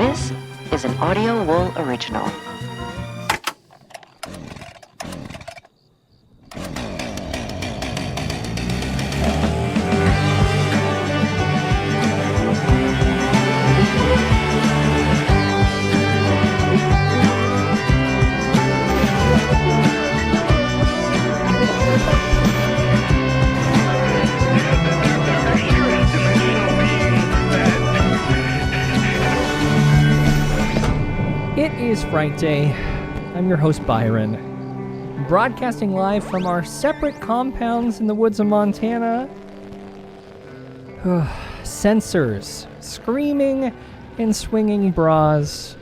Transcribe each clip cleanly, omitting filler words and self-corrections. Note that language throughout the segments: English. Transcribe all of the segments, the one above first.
This is an Audio Wool original. It is Frightday. I'm your host, Byron. Broadcasting live from our separate compounds in the woods of Montana. Sensors, screaming and swinging bras.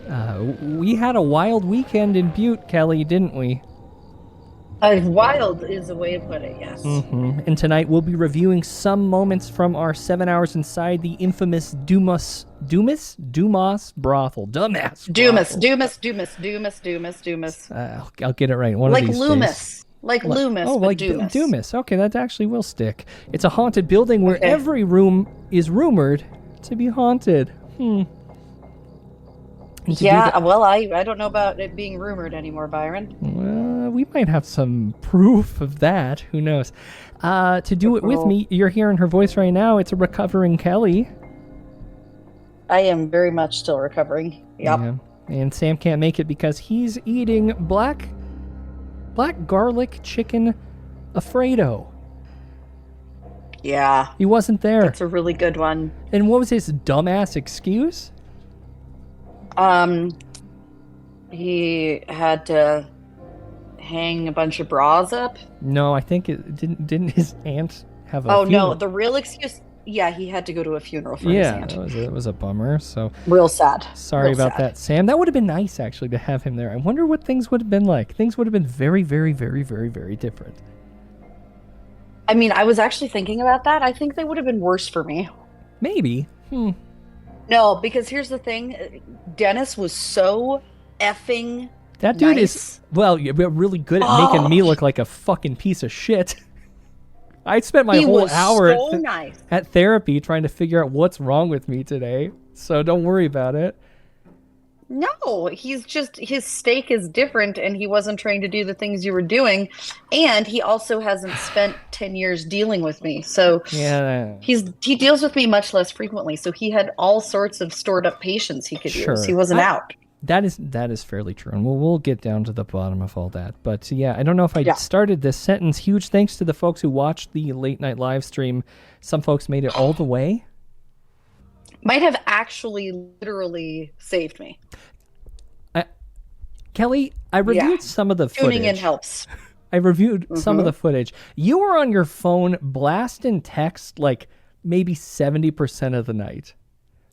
We had a wild weekend in Butte, Kelly, didn't we? Wild is a way to put it, yes. Mm-hmm. And tonight we'll be reviewing some moments from our 7 hours inside the infamous Dumas Brothel. Dumas. I'll get it right. One like of these Loomis. days. Like Loomis, Oh, but like Dumas. Dumas. Okay, that actually will stick. It's a haunted building where every room is rumored to be haunted. Yeah, well, I don't know about it being rumored anymore, Byron. Well, we might have some proof of that. Who knows? To do it with me, you're hearing her voice right now. It's a recovering Kelly. I am very much still recovering. Yep. Yeah. And Sam can't make it because he's eating black garlic chicken Alfredo. Yeah. He wasn't there. That's a really good one. And what was his dumbass excuse? He had to hang a bunch of bras up. No, I think it didn't his aunt have a Oh, funeral? no, the real excuse... Yeah, he had to go to a funeral for his aunt. It was a bummer. So Real sad. sorry Real about sad. that, Sam. That would have been nice, actually, to have him there. I wonder what things would have been like. Things would have been very, very, very, very, very different. I mean, I was actually thinking about that. I think they would have been worse for me. Maybe. No, because here's the thing. Dennis was so effing That dude nice. is, well, you're really good at making me look like a fucking piece of shit. I spent my whole hour nice. at therapy trying to figure out what's wrong with me today. So don't worry about it. No, he's just, his stake is different and he wasn't trying to do the things you were doing. And he also hasn't spent 10 years dealing with me. So Yeah. he deals with me much less frequently. So he had all sorts of stored up patience he could use. He wasn't out. That is fairly true, and we'll get down to the bottom of all that. But yeah, I don't know if I started this sentence. Huge thanks to the folks who watched the late night live stream. Some folks made it all the way. Might have actually literally saved me. Kelly, I reviewed some of the footage. Tuning in helps. I reviewed some of the footage. You were on your phone blasting text like maybe 70% of the night.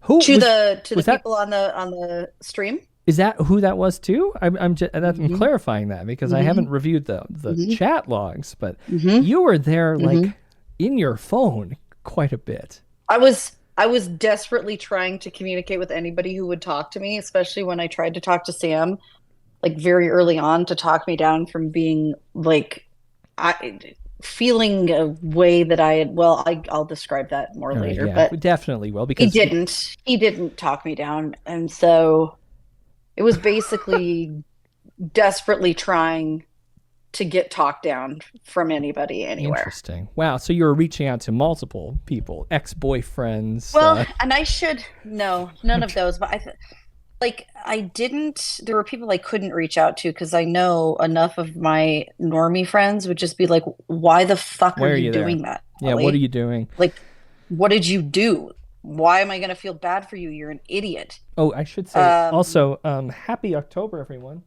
To the people on the stream? Is that who that was too? I'm clarifying that because I haven't reviewed the chat logs, but you were there like in your phone quite a bit. I was desperately trying to communicate with anybody who would talk to me, especially when I tried to talk to Sam, like very early on, to talk me down from being like feeling a way that I had. Well, I'll describe that more later, but definitely will, because he didn't talk me down, and so it was basically desperately trying to get talked down from anybody anywhere. Interesting. Wow. So you were reaching out to multiple people, ex-boyfriends. Well, and I should no, none of those, but I didn't. There were people I couldn't reach out to because I know enough of my normie friends would just be like, "Why the fuck are you doing that? Yeah, Ellie? what are you doing? Like, what did you do? Why am I going to feel bad for you? You're an idiot." Oh, I should say also, happy October, everyone.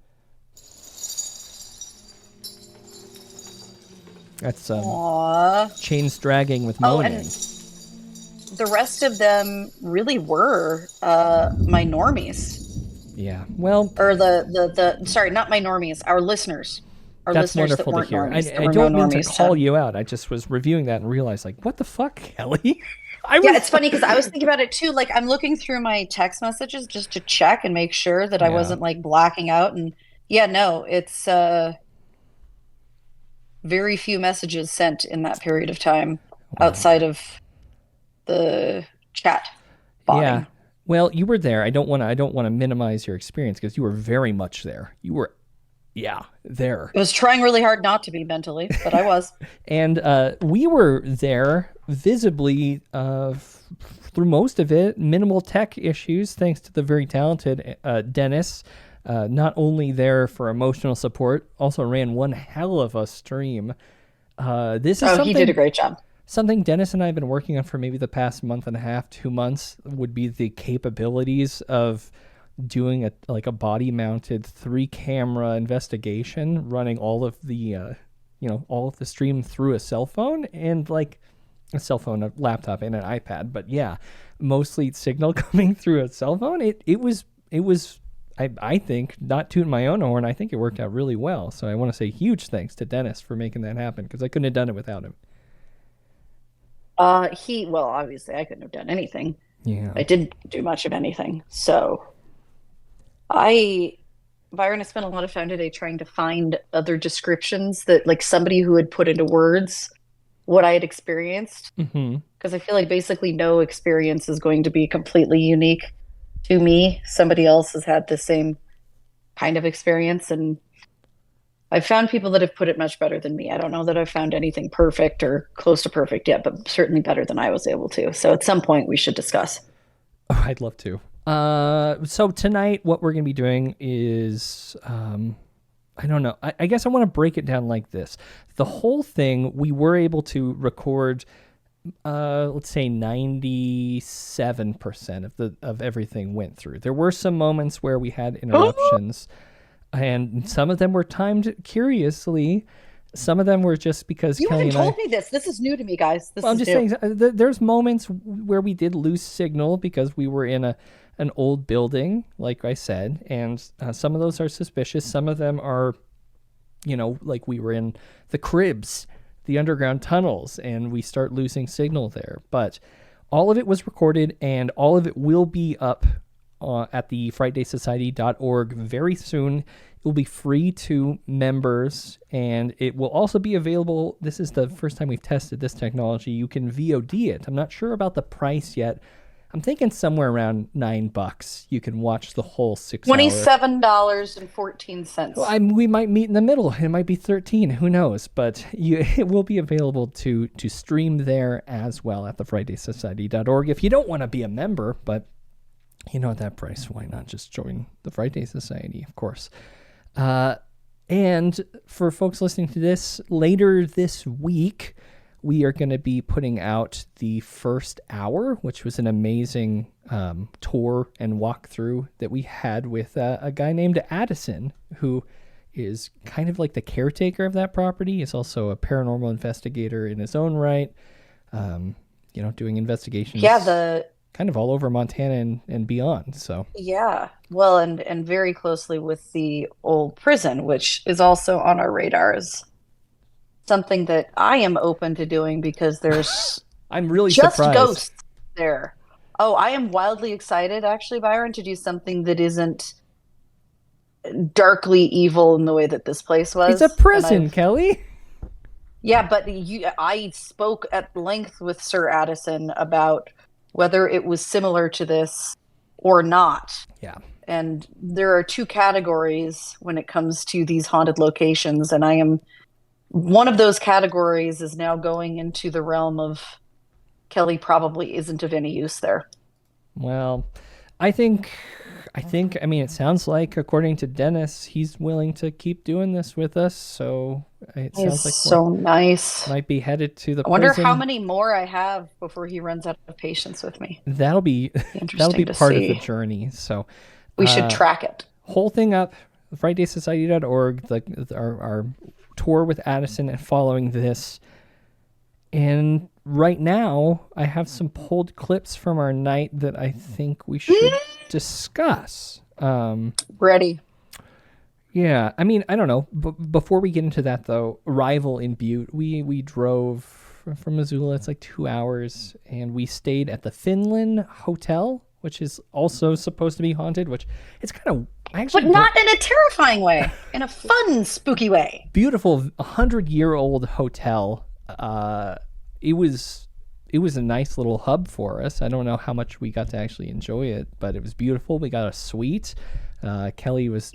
That's chains dragging with moaning. And the rest of them really were my normies. Yeah, well, or the sorry, not my normies, our listeners. That's wonderful to hear. I don't mean to call you out. I just was reviewing that and realized, like, what the fuck, Kelly? It's funny because I was thinking about it too. Like, I'm looking through my text messages just to check and make sure that I wasn't like blacking out. And it's very few messages sent in that period of time outside of the chat botting. Well, you were there. I don't want to minimize your experience because you were very much there. You were, yeah, there. I was trying really hard not to be mentally, but I was. And we were there visibly through most of it. Minimal tech issues, thanks to the very talented Dennis. Not only there for emotional support, also ran one hell of a stream. He did a great job. Something Dennis and I have been working on for maybe the past month and a half, 2 months, would be the capabilities of doing a body-mounted 3-camera investigation, running all of the all of the stream through a cell phone and like a cell phone, a laptop, and an iPad. But yeah, mostly signal coming through a cell phone. It was. I think, not tooting my own horn, I think it worked out really well. So I want to say huge thanks to Dennis for making that happen because I couldn't have done it without him. Obviously I couldn't have done anything. Yeah. I didn't do much of anything. So Byron, I spent a lot of time today trying to find other descriptions that like somebody who had put into words what I had experienced. Because I feel like basically no experience is going to be completely unique to me. Somebody else has had the same kind of experience, and I've found people that have put it much better than me. I don't know that I've found anything perfect or close to perfect yet, but certainly better than I was able to. So at some point we should discuss. Oh, I'd love to. So tonight what we're going to be doing is, I don't know. I guess I want to break it down like this. The whole thing, we were able to record let's say 97% of everything went through. There were some moments where we had interruptions, and some of them were timed curiously. Some of them were just because you Kelly haven't told me this. This is new to me, guys. I'm just saying there's moments where we did lose signal because we were in an old building, like I said, and some of those are suspicious. Some of them are, like we were in the cribs, the underground tunnels, and we start losing signal there. But all of it was recorded, and all of it will be up at the frightdaysociety.org very soon. It will be free to members, and it will also be available. This is the first time we've tested this technology. You can VOD it. I'm not sure about the price yet. I'm thinking somewhere around $9. You can watch the whole 6 hour. $27.14. Well, we might meet in the middle. It might be $13. Who knows? But it will be available to stream there as well at the FrightdaySociety.org. If you don't want to be a member, but at that price, why not just join the Frightday Society? Of course. And for folks listening to this later this week, we are going to be putting out the first hour, which was an amazing tour and walkthrough that we had with a guy named Addison, who is kind of like the caretaker of that property. He's also a paranormal investigator in his own right, doing investigations. Yeah, kind of all over Montana and beyond. So yeah, well, and very closely with the old prison, which is also on our radars. Something that I am open to doing because there's I'm really just surprised. Ghosts there. Oh, I am wildly excited, actually, Byron, to do something that isn't darkly evil in the way that this place was. It's a prison, Kelly. Yeah, but I spoke at length with Sir Addison about whether it was similar to this or not. Yeah. And there are 2 categories when it comes to these haunted locations, and one of those categories is now going into the realm of Kelly probably isn't of any use there. Well, I think, it sounds like, according to Dennis, he's willing to keep doing this with us. So it sounds like so nice. Might be headed to the I wonder prison. how many more I have before he runs out of patience with me. That'll be part of the journey. So we should track it. Whole thing up, FrightdaySociety.org, our tour with Addison and following this. And right now, I have some pulled clips from our night that I think we should discuss. Ready. Yeah, I don't know. Before we get into that, though, arrival in Butte, we drove from Missoula. It's like 2 hours, and we stayed at the Finland Hotel, which is also supposed to be haunted, which it's kind of... But not in a terrifying way, in a fun, spooky way. Beautiful 100-year-old hotel. It was it was a nice little hub for us. I don't know how much we got to actually enjoy it, but it was beautiful. We got a suite. Kelly was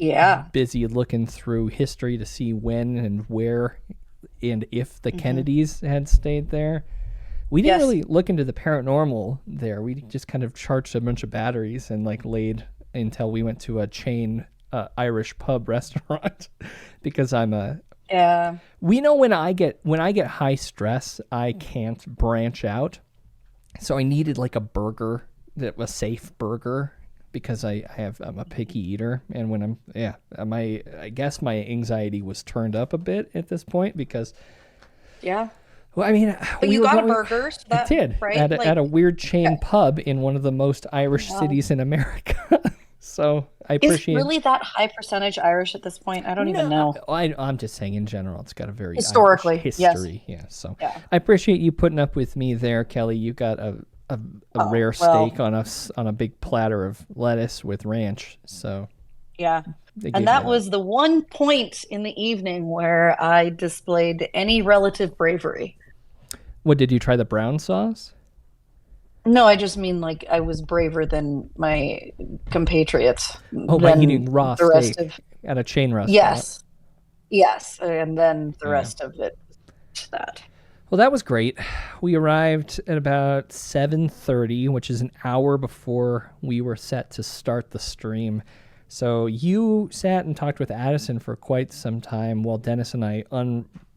busy looking through history to see when and where and if the Kennedys had stayed there. We didn't really look into the paranormal there. We just kind of charged a bunch of batteries and like laid until we went to a chain Irish pub restaurant because I'm a we know when I get high stress, I can't branch out. So I needed like a burger, a safe burger, because I'm a picky eater, and when I guess my anxiety was turned up a bit at this point because well, I mean, but you got a burger. So that, I did, right? At a weird chain pub in one of the most Irish cities in America. So I appreciate. Is really that high percentage Irish at this point? I don't even know. I'm just saying in general, it's got a very historically Irish history. Yeah. So I appreciate you putting up with me there, Kelly. You got a rare steak on a big platter of lettuce with ranch. So and that was the one point in the evening where I displayed any relative bravery. What, did you try the brown sauce? No, I just mean like I was braver than my compatriots. Oh, by eating raw steak at a chain restaurant. Yes, and then the rest of it. That. Well, that was great. We arrived at about 7:30, which is an hour before we were set to start the stream. So you sat and talked with Addison for quite some time while Dennis and I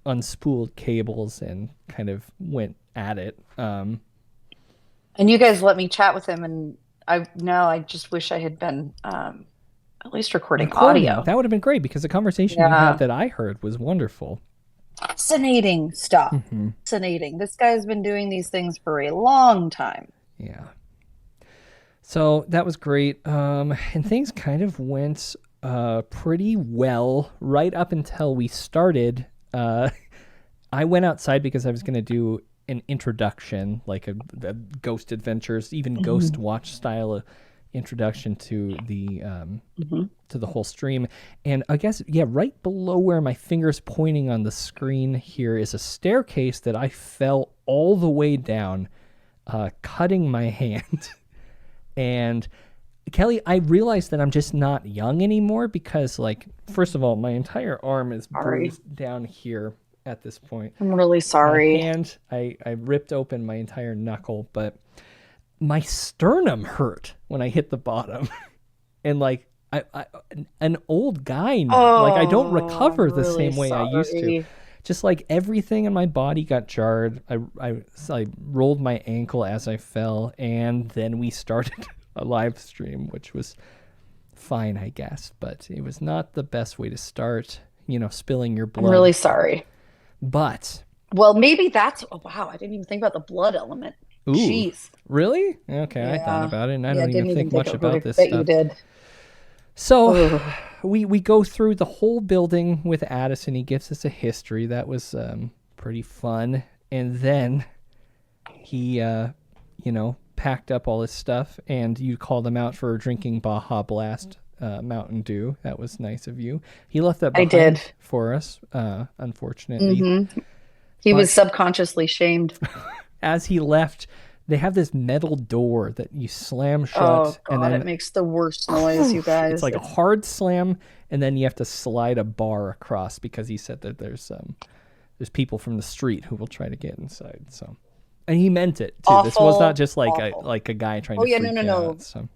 unspooled cables and kind of went at it. And you guys let me chat with him, and I just wish I had been at least recording audio. That would have been great because the conversation you had that I heard was wonderful. Fascinating stuff. Fascinating. This guy's been doing these things for a long time. Yeah. So that was great. And things kind of went pretty well right up until we started. I went outside because I was going to do an introduction, like a Ghost Adventures, even Ghost Watch style introduction to the whole stream. And I guess right below where my finger's pointing on the screen here is a staircase that I fell all the way down, cutting my hand. And Kelly, I realized that I'm just not young anymore because, like, first of all, my entire arm is bruised down here at this point. I'm really sorry. And I ripped open my entire knuckle, but my sternum hurt when I hit the bottom. And like an old guy now, like I don't recover the same way I used to. Just like everything in my body got jarred. I rolled my ankle as I fell, and then we started a live stream, which was fine, I guess, but it was not the best way to start, spilling your blood. I'm really sorry. But maybe that's wow, I didn't even think about the blood element. Ooh, jeez. Really? Okay, I thought about it, and I don't even think much about this stuff. You did. So we go through the whole building with Addison. He gives us a history. That was pretty fun. And then he packed up all his stuff, and you called him out for drinking Baja Blast Mountain Dew. That was nice of you. He left that behind for us, unfortunately. He was subconsciously shamed. As he left, they have this metal door that you slam shut. Oh, God, and then it makes the worst noise, you guys. It's like a hard slam, and then you have to slide a bar across because he said that there's people from the street who will try to get inside. So, and he meant it too. This was not just like a guy trying to freak out. So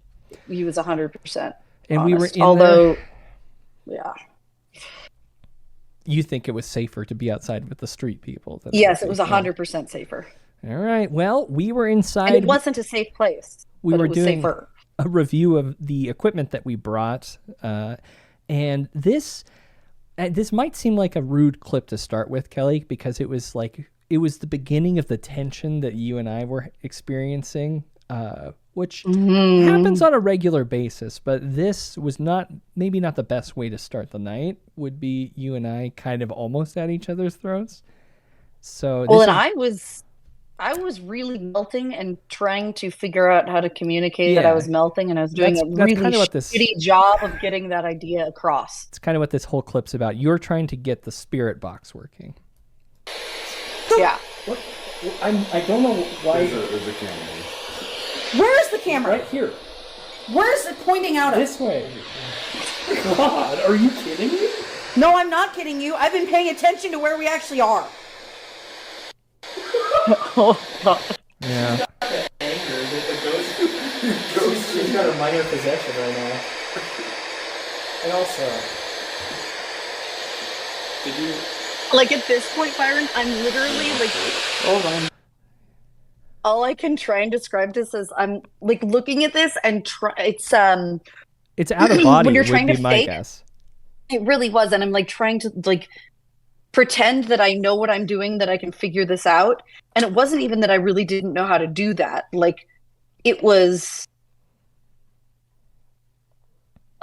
he was 100%. And honest. we were in although, there. You think it was safer to be outside with the street people? Yes, it was 100% safer. All right. Well, we were inside. And it wasn't a safe place. We were it was doing safer. A review of the equipment that we brought, and this might seem like a rude clip to start with, Kelly, because it was the beginning of the tension that you and I were experiencing, which happens on a regular basis. But this was maybe not the best way to start the night. Would be you and I kind of almost at each other's throats. So I was really melting and trying to figure out how to communicate that I was melting, and I was doing a really shitty job of getting that idea across. It's kind of what this whole clip's about. You're trying to get the spirit box working. Yeah. I don't know why. There's a camera. Where's the camera? Right here. Where's it pointing out? This way. God, are you kidding me? No, I'm not kidding you. I've been paying attention to where we actually are. Oh, God. Yeah. She's got a minor possession right now. And also, did you... Like, at this point, Byron, I'm literally, like... Hold on. All I can try and describe this as I'm, like, looking at this and it's out of body when you're would trying be to my fake, guess. It really was, and I'm, like, trying to, like, pretend that I know what I'm doing, that I can figure this out, and it wasn't even that I really didn't know how to do that. Like, it was...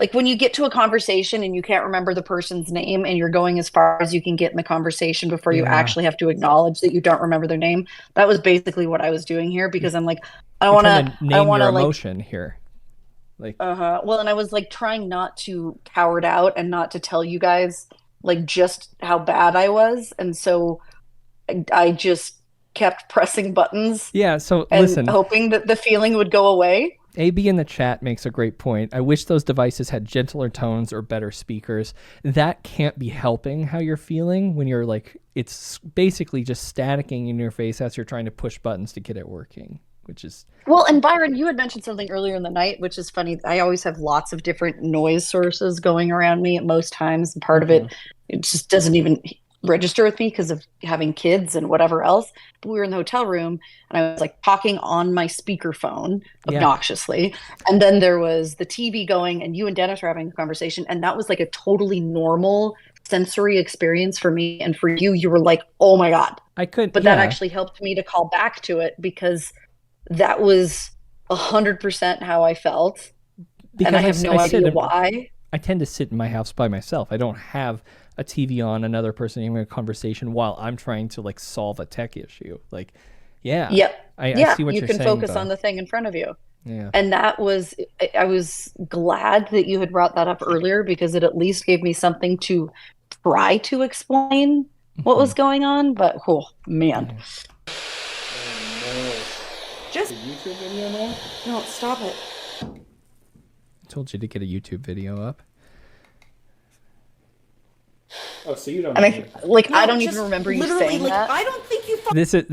Like when you get to a conversation and you can't remember the person's name and you're going as far as you can get in the conversation before you actually have to acknowledge that you don't remember their name. That was basically what I was doing here because I'm like, I want to name your emotion here. Like, well, and I was like trying not to cower it out and not to tell you guys like just how bad I was. And so I just kept pressing buttons. Yeah. So and listen, hoping that the feeling would go away. AB in the chat makes a great point. I wish those devices had gentler tones or better speakers. That can't be helping how you're feeling when you're like, it's basically just staticking in your face as you're trying to push buttons to get it working, which is... Well, and Byron, you had mentioned something earlier in the night, which is funny. I always have lots of different noise sources going around me at most times. And part of it just doesn't even register with me because of having kids and whatever else. But we were in the hotel room and I was like talking on my speakerphone obnoxiously. And then there was the TV going and you and Dennis were having a conversation. And that was like a totally normal sensory experience for me. And for you, you were like, oh my God. I couldn't. But that actually helped me to call back to it because that was 100% how I felt. Because and I have no idea why. I tend to sit in my house by myself. I don't have a TV on, another person having a conversation while I'm trying to like solve a tech issue. Like, I see what you're saying. You can focus on the thing in front of you. Yeah. And that was, I was glad that you had brought that up earlier because it at least gave me something to try to explain what was going on. But, oh, man. Just a YouTube video now? no, stop it. I told you to get a YouTube video up. Oh, so you don't. And I don't even remember you saying like, that. I don't think you. This is.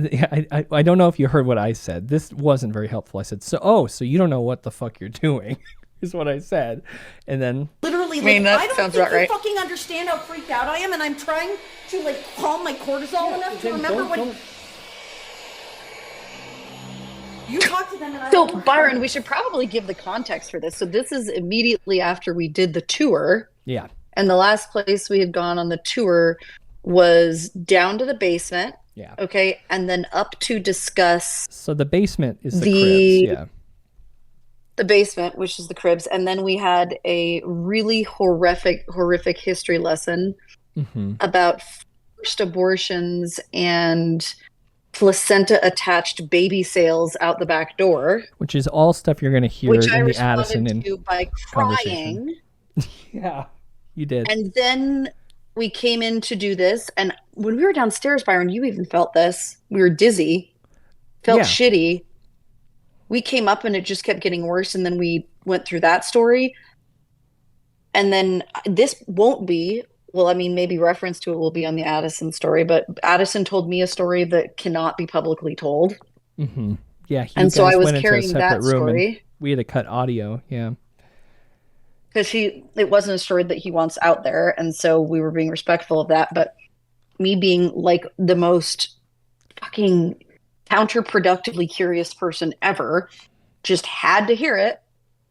I don't know if you heard what I said. This wasn't very helpful. I said, so you don't know what the fuck you're doing, is what I said, and then Literally, I mean, that I don't sounds think about you right. fucking understand how freaked out I am, and I'm trying to like calm my cortisol enough to remember what. You talk to them and I So, don't Byron, we should probably give the context for this. So this is immediately after we did the tour. Yeah. And the last place we had gone on the tour was down to the basement. Yeah. Okay. And then up to discuss. So the basement is the cribs. Yeah. The basement, which is the cribs. And then we had a really horrific history lesson about forced abortions and placenta-attached baby sales out the back door. Which is all stuff you're going to hear which in I the Addison responded and to by crying. Yeah, you did. And then we came in to do this. And when we were downstairs, Byron, you even felt this. We were dizzy, felt shitty. We came up and it just kept getting worse. And then we went through that story. And then this won't be, well, I mean, maybe reference to it will be on the Addison story, but Addison told me a story that cannot be publicly told. Mm-hmm. Yeah. And so I was carrying that story. We had to cut audio. Yeah. Because it wasn't a story that he wants out there. And so we were being respectful of that. But me being like the most fucking counterproductively curious person ever, just had to hear it.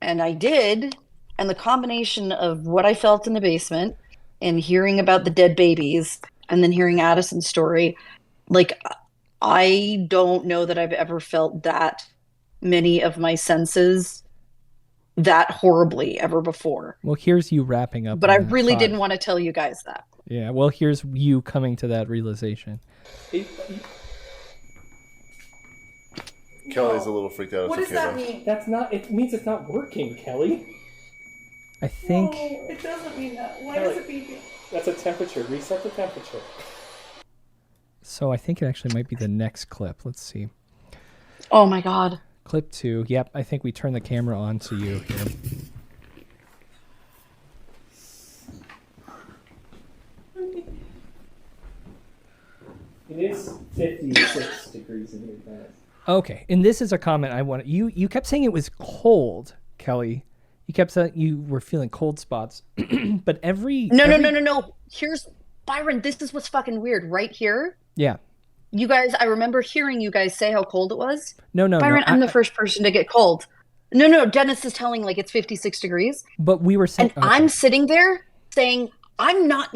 And I did. And the combination of what I felt in the basement and hearing about the dead babies and then hearing Addison's story, like, I don't know that I've ever felt that many of my senses that horribly ever before. Well, here's you wrapping up. But I really didn't want to tell you guys that. Yeah, well, here's you coming to that realization. Kelly's a little freaked out. What does that mean? That's not. It means it's not working, Kelly. I think. No, it doesn't mean that. Why Kelly, does it mean? That's a temperature. Reset the temperature. So I think it actually might be the next clip. Let's see. Oh my God. Clip 2. Yep, I think we turn the camera on to you here. It is 56 degrees in here, guys. Okay, and this is a comment I want. You kept saying it was cold, Kelly. You kept saying you were feeling cold spots, but No. Here's Byron. This is what's fucking weird. Right here. Yeah. You guys, I remember hearing you guys say how cold it was. No, Byron, I'm the first person to get cold. No. Dennis is telling like it's 56 degrees. But we were saying, and I'm sitting there saying I'm not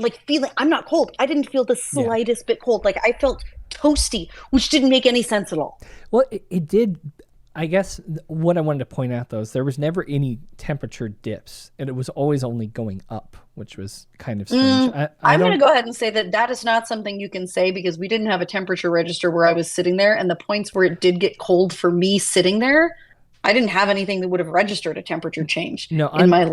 I'm not cold. I didn't feel the slightest bit cold. Like I felt toasty, which didn't make any sense at all. Well, it did. I guess what I wanted to point out, though, is there was never any temperature dips, and it was always only going up, which was kind of strange. I'm going to go ahead and say that is not something you can say because we didn't have a temperature register where I was sitting there, and the points where it did get cold for me sitting there, I didn't have anything that would have registered a temperature change in my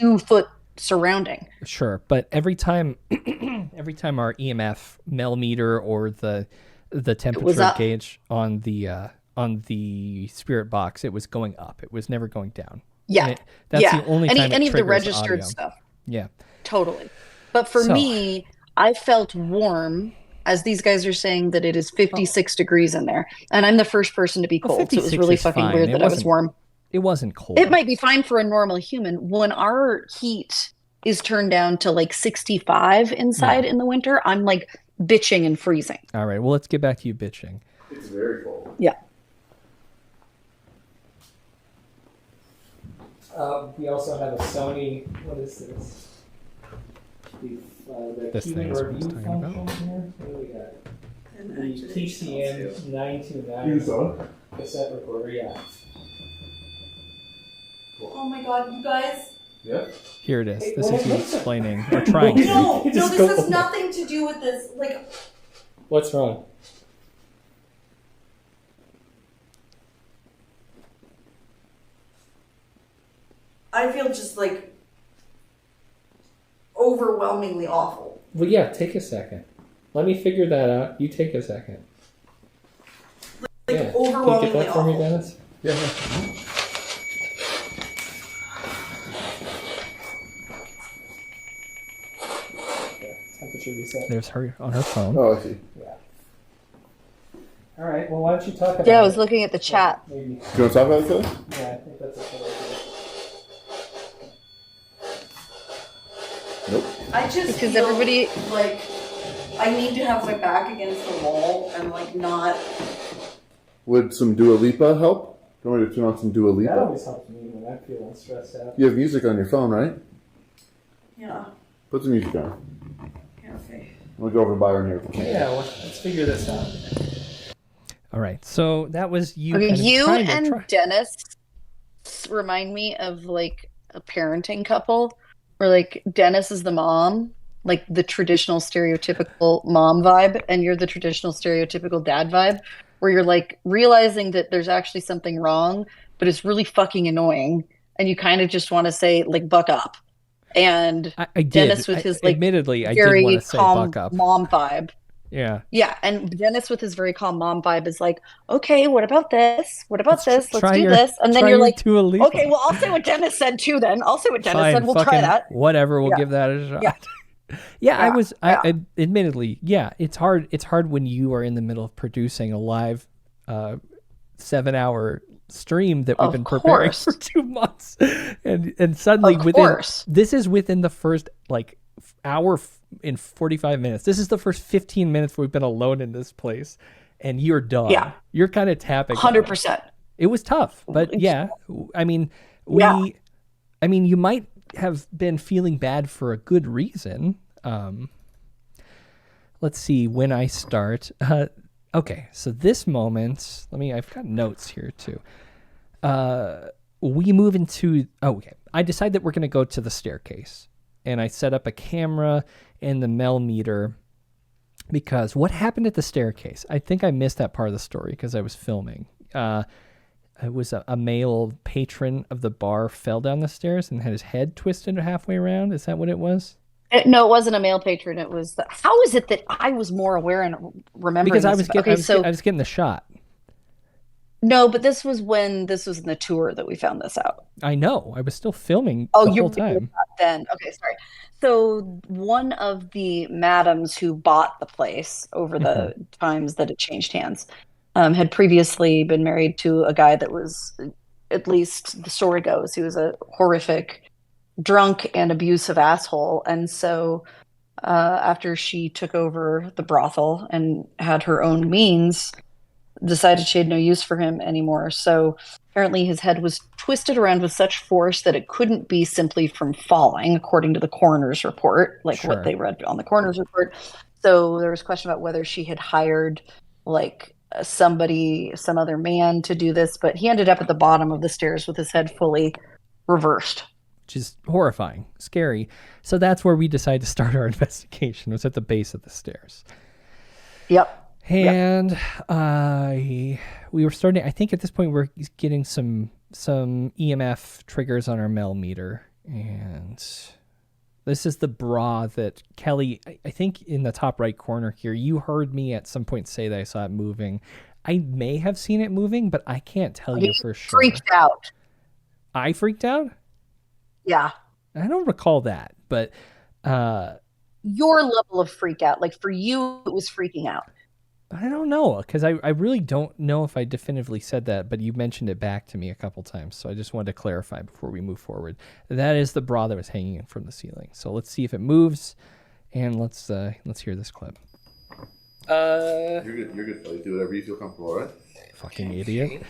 2-foot surrounding. Sure, but every time our EMF millimeter or the temperature gauge on the spirit box, it was going up. It was never going down. Yeah, that's the only time any of the triggers registered audio. stuff. Yeah, totally. But for me, I felt warm. As these guys are saying that it is 56 degrees in there, and I'm the first person to be cold, so it was really fucking weird that I was warm. It wasn't cold. It might be fine for a normal human. When our heat is turned down to 65 inside in the winter, I'm bitching and freezing. All right, well, let's get back to you bitching. It's very cold. Yeah. We also have a Sony. What is this? This thing is what I was talking about. What do we got? The TCM 929 cassette recorder. Yeah. Oh my God, you guys. Yeah. Here it is. This is you explaining or trying to. No, this has nothing to do with this. What's wrong? I feel just overwhelmingly awful. Well, yeah, take a second. Let me figure that out. You take a second. Overwhelmingly Can you get that for me, awful. Dennis? Yeah. Temperature reset. There's her on her phone. Oh, I see. Yeah. All right. Well, why don't you talk about Yeah, I was looking at the chat. Do you want to talk about this? Yeah, I think that's a good idea. Nope. I just Because feel everybody- I need to have my back against the wall and not. Would some Dua Lipa help? Do you want me to turn on some Dua That Lipa? always helps me when I'm feeling stressed out. You have music on your phone, right? Yeah. Put some music on. Yeah. Okay. I'm going to go over to Byron here. Yeah, let's figure this out. All right, so that was you. Okay, kind of you trying to and Dennis remind me of a parenting couple where Dennis is the mom, the traditional stereotypical mom vibe, and you're the traditional stereotypical dad vibe, where you're realizing that there's actually something wrong, but it's really fucking annoying, and you kind of just want to say buck up. And I did. Dennis with his admittedly, I very did want to say calm buck up. mom vibe. Yeah. Yeah, and Dennis with his very calm mom vibe is okay, what about this? What about this? Let's try do your- this. And then try you're your like, Dua Lipa. okay, well, I'll say what Dennis said too then. I'll say what Dennis Fine, said. We'll try fucking that. Whatever, we'll Yeah. give that a shot. Yeah. Yeah, Yeah, I admittedly, it's hard. It's hard when you are in the middle of producing a live 7-hour stream that we've Of been preparing course. for 2 months. And suddenly Of course. this is within the first hour in 45 minutes. This is the first 15 minutes we've been alone in this place, and you're done. Yeah. You're kind of tapping. 100%. It was tough, but yeah, I mean, you might have been feeling bad for a good reason. Let's see when I start. Okay, so this moment, I've got notes here too. We move into, I decide that we're going to go to the staircase, and I set up a camera and the Mel meter, because what happened at the staircase, I think I missed that part of the story because I was filming. It was a male patron of the bar fell down the stairs and had his head twisted halfway around. Is that what it was? No, it wasn't a male patron. It was how is it that I was more aware and remembering Because I this? I was getting the shot. No, but this was in the tour that we found this out. I know. I was still filming Oh, the you whole time. then. Okay, sorry. So one of the madams who bought the place over the times that it changed hands had previously been married to a guy that was, at least the story goes, he was a horrific drunk and abusive asshole. And so after she took over the brothel and had her own means, decided she had no use for him anymore. So apparently his head was twisted around with such force that it couldn't be simply from falling, according to the coroner's report, like what they read on the coroner's report. So there was a question about whether she had hired like some other man to do this, but he ended up at the bottom of the stairs with his head fully reversed. Which is horrifying, scary. So that's where we decided to start our investigation. It was at the base of the stairs. Yep. And we were starting, I think at this point we're getting some EMF triggers on our Mel meter. And this is the bra that Kelly, I think in the top right corner here, you heard me at some point say that I saw it moving. I may have seen it moving, but I can't tell you for sure. Freaked out. I freaked out? Yeah. I don't recall that, but your level of freak out, like for you, it was freaking out. I don't know, because I really don't know if I definitively said that, but you mentioned it back to me a couple times, so I just wanted to clarify before we move forward. That is the bra that was hanging in from the ceiling. So let's see if it moves, and let's hear this clip. You're good, Kelly. Do whatever you feel comfortable, all right? Fucking idiot.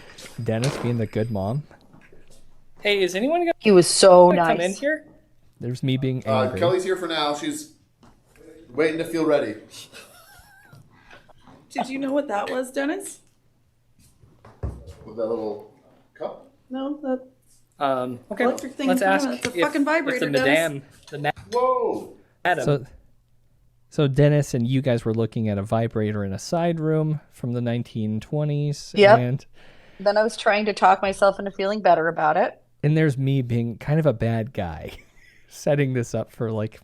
Dennis being the good mom. Hey, is anyone gonna He was so nice. come in here? There's me being angry. Kelly's here for now. She's waiting to feel ready. Did you know what that was, Dennis? With that little cup? No, that Okay, electric thing let's in front ask of it. It's a fucking vibrator, Whoa! Madam. So Dennis and you guys were looking at a vibrator in a side room from the 1920s. Yep. And then I was trying to talk myself into feeling better about it. And there's me being kind of a bad guy, setting this up for like,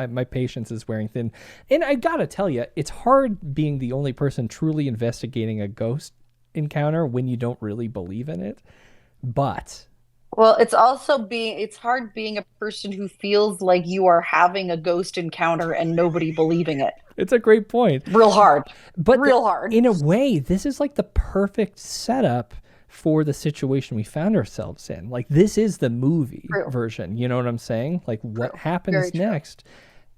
my patience is wearing thin. And I gotta tell you, it's hard being the only person truly investigating a ghost encounter when you don't really believe in it. But well, it's hard being a person who feels like you are having a ghost encounter and nobody believing it. it's a great point. Real hard. But real hard. In a way, this is like the perfect setup for the situation we found ourselves in. Like, this is the movie version. You know what I'm saying? Like, what happens next?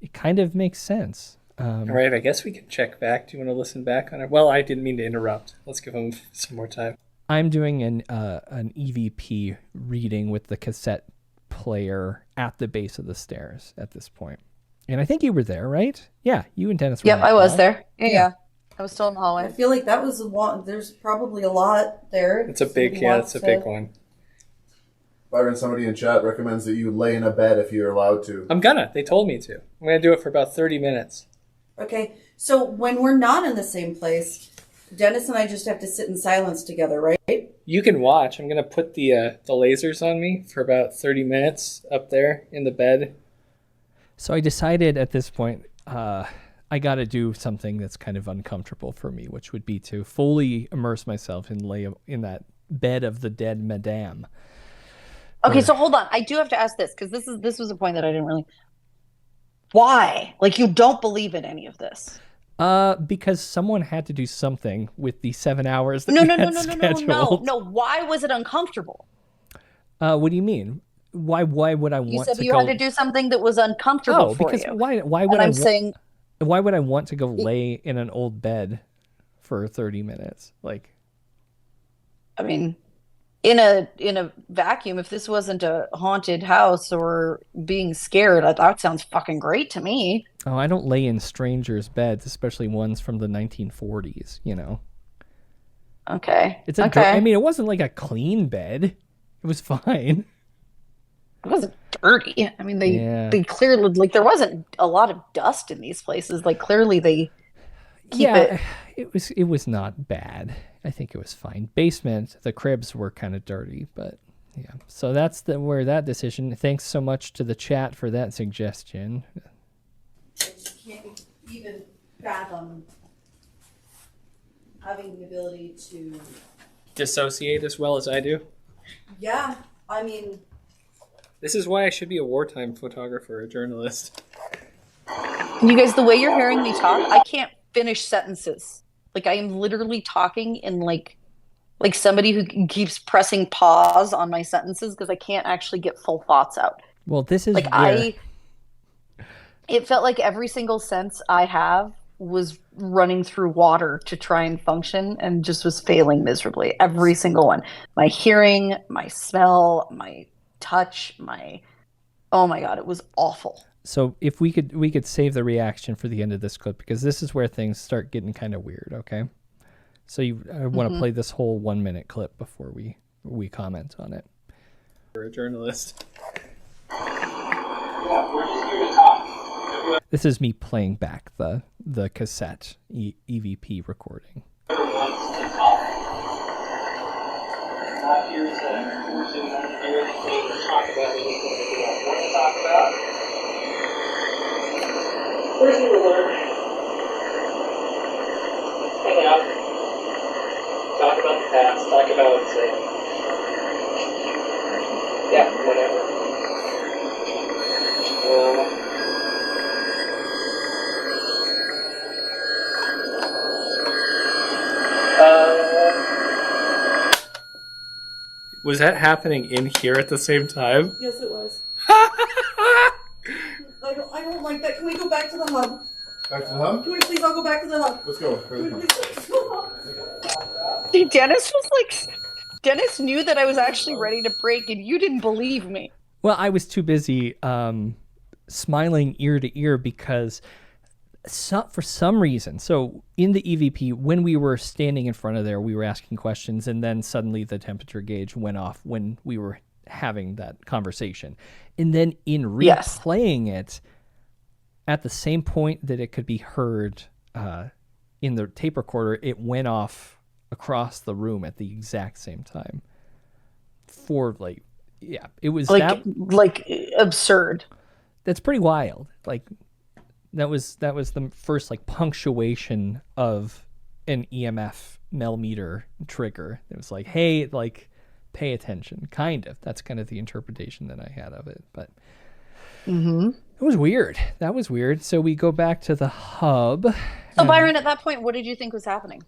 It kind of makes sense. All right, I guess we can check back. Do you want to listen back on it? Well, I didn't mean to interrupt. Let's give him some more time. I'm doing an EVP reading with the cassette player at the base of the stairs at this point. And I think you were there, right? Yeah, you and Dennis were Yep, I was there. Yeah. I was still in the hallway. I feel like that was there's probably a lot there. It's a big one. Byron, somebody in chat recommends that you lay in a bed if you're allowed to. They told me to. I'm going to do it for about 30 minutes. Okay, so when we're not in the same place, Dennis and I just have to sit in silence together, right? You can watch. I'm going to put the lasers on me for about 30 minutes up there in the bed. So I decided at this point, I got to do something that's kind of uncomfortable for me, which would be to fully immerse myself and lay in that bed of the dead madame. Okay, so hold on. I do have to ask this because this was a point that I didn't really. Why? Like, you don't believe in any of this? Because someone had to do something with the 7 hours that No. Why was it uncomfortable? What do you mean? Why would I want to You said you had to do something that was uncomfortable for you. Why would I want to go lay in an old bed for 30 minutes? Like, I mean, in a vacuum, if this wasn't a haunted house or being scared, that sounds fucking great to me. Oh, I don't lay in strangers' beds, especially ones from the 1940s, you know. Okay. I mean, it wasn't like a clean bed. It was fine. It wasn't dirty. I mean, they clearly, like, there wasn't a lot of dust in these places. Like, clearly they keep it. It was not bad. I think it was fine. Basement, the cribs were kind of dirty, but yeah. So that's where that decision. Thanks so much to the chat for that suggestion. even fathom having the ability to. Dissociate as well as I do. Yeah, I mean. This is why I should be a wartime photographer, a journalist. You guys, the way you're hearing me talk, I can't finish sentences. Like I am literally talking in like somebody who keeps pressing pause on my sentences because I can't actually get full thoughts out. Well, this is like where... It felt like every single sense I have was running through water to try and function and just was failing miserably. Every single one. My hearing, my smell, my touch, oh my God, it was awful. So if we could save the reaction for the end of this clip, because this is where things start getting kind of weird, okay? So I want to play this whole 1 minute clip before we comment on it. For a journalist. This is me playing back the cassette EVP recording. Not here to force anyone to do anything or talk about anything that they don't want to talk about. First we will learn. Hang out. Talk about the past. Talk about, whatever. Was that happening in here at the same time? Yes, it was. I don't like that. Can we go back to the hub? Back to the hub? Can we please all go back to the hub? Let's go. Dude, Dennis knew that I was actually ready to break and you didn't believe me. Well, I was too busy smiling ear to ear because for some reason, so in the EVP, when we were standing in front of there, we were asking questions, and then suddenly the temperature gauge went off when we were having that conversation. And then in replaying it, at the same point that it could be heard in the tape recorder, it went off across the room at the exact same time. It was absurd. That's pretty wild. That was the first punctuation of an EMF millimeter trigger. It was like, hey, pay attention. Kind of. That's kind of the interpretation that I had of it. But it was weird. That was weird. So we go back to the hub. So Byron, at that point, what did you think was happening?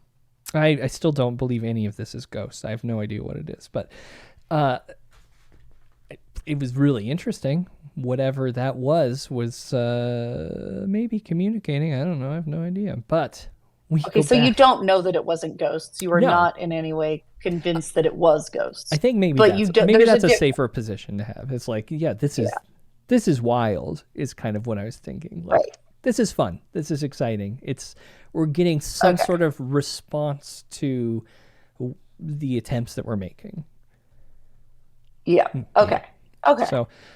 I still don't believe any of this is ghosts. I have no idea what it is, but it was really interesting. Whatever that was maybe communicating. I don't know. I have no idea. But you don't know that it wasn't ghosts. You are not in any way convinced that it was ghosts. I think maybe that's a safer position to have. It's like, this is wild is kind of what I was thinking. Right. This is fun. This is exciting. We're getting some sort of response to the attempts that we're making. Yeah. Okay. Okay.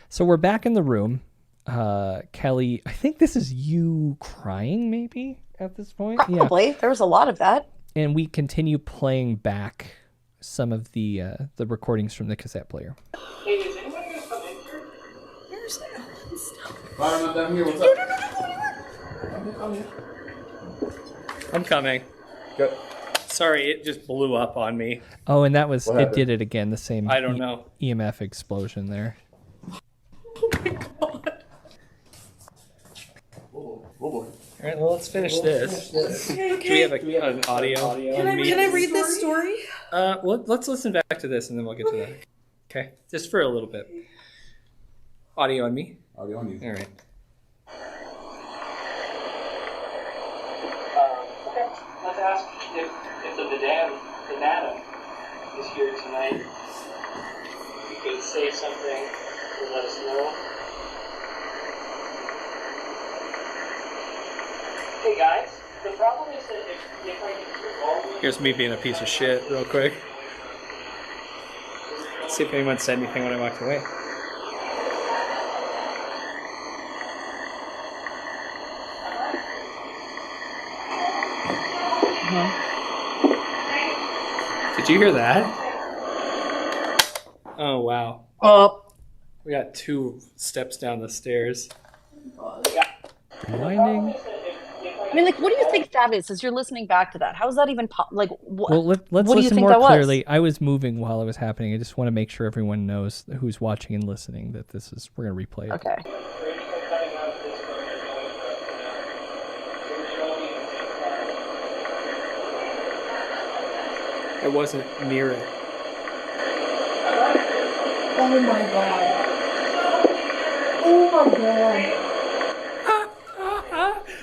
So we're back in the room. Kelly, I think this is you crying maybe at this point. Probably. Yeah. There was a lot of that. And we continue playing back some of the recordings from the cassette player. Hey, is anyone going to come in here? Where's that? Byron, I'm down here. What's up? I'm here. I'm coming. Good. Sorry, it just blew up on me. Oh, and that was it. Did it again? The same. I don't know. EMF explosion there. Oh my God. Oh boy. All right, well, let's finish this. Okay. Do we have an audio? Can I read this story? Well, let's listen back to this and then we'll get to that. Okay, just for a little bit. Audio on me. Audio on you. All right. Okay, let's ask if the Nana is here tonight. If you could say something to let us know. Hey guys, the problem is that if I get too involved... Here's me being a piece of shit real quick. Let's see if anyone said anything when I walked away. Did you hear that? Oh, wow. We got 2 steps down the stairs. Winding. I mean, like, what do you think that is? As you're listening back to that, how is that even like? Well, let's what do you listen think more that was? clearly. I was moving while it was happening. I just want to make sure everyone knows who's watching and listening that we're going to replay it. Okay. I wasn't near it. Oh my god. Oh my god.